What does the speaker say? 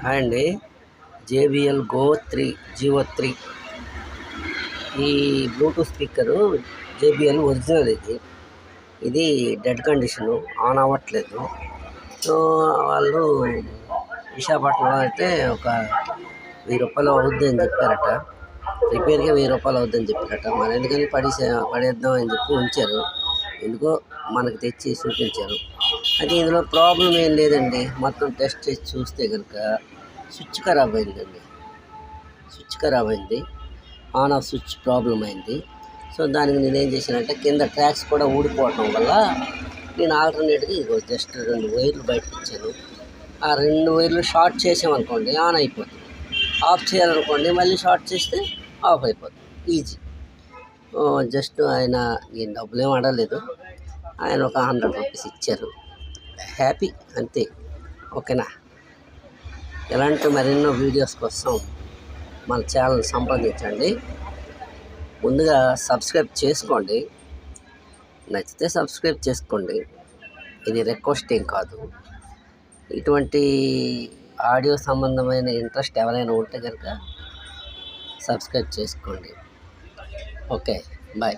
Hi అండి. JBL go 3 Jio 3 ఈ Bluetooth speaker JBL original. ఇది డెడ్ కండిషను, ఆన్ అవ్వట్లేదు. సో వాళ్ళు విశాఖపట్నంలో అయితే ఒక 1000 రూపాయలు అవుద్ది అని చెప్పారట. రిపేర్కి 1000 రూపాయలు అవుద్దని చెప్పారట. మరి ఎందుకని పడేద్దాం అని చెప్పి ఉంచారు. ఎందుకో మనకు తెచ్చి చూపించారు. అయితే ఇందులో ప్రాబ్లం ఏం లేదండి. మొత్తం టెస్ట్ చేసి చూస్తే కనుక స్విచ్ ఖరాబ్ అయింది. ఆన్ ఆఫ్ స్విచ్ ప్రాబ్లం అయింది. సో దానికి నేనేం చేశానంటే కింద ట్రాక్స్ కూడా ఊడిపోవటం వల్ల నేను ఆల్టర్నేట్గా ఇదిగో జస్ట్ 2 వైర్లు బయటకు ఇచ్చాను. ఆ 2 వైర్లు షార్ట్ చేసామనుకోండి ఆన్ అయిపోతుంది. ఆఫ్ చేయాలనుకోండి మళ్ళీ షార్ట్ చేస్తే ఆఫ్ అయిపోతుంది. ఈజీ. జస్ట్ నేను డబ్బులు ఏం అడగలేదు. ఆయన ఒక 100 రూపీస్ ఇచ్చారు. హ్యాపీ అంతే. ఓకేనా? ఇలాంటి మరెన్నో వీడియోస్ కోసం మన ఛానల్ సంప్రదించండి. ముందుగా సబ్స్క్రైబ్ చేసుకోండి. నచ్చితే సబ్స్క్రైబ్ చేసుకోండి. ఇది రిక్వెస్ట్ ఏం కాదు. ఇటువంటి ఆడియో సంబంధమైన ఇంట్రెస్ట్ ఎవరైనా ఉంటే కనుక సబ్స్క్రైబ్ చేసుకోండి. Okay, bye.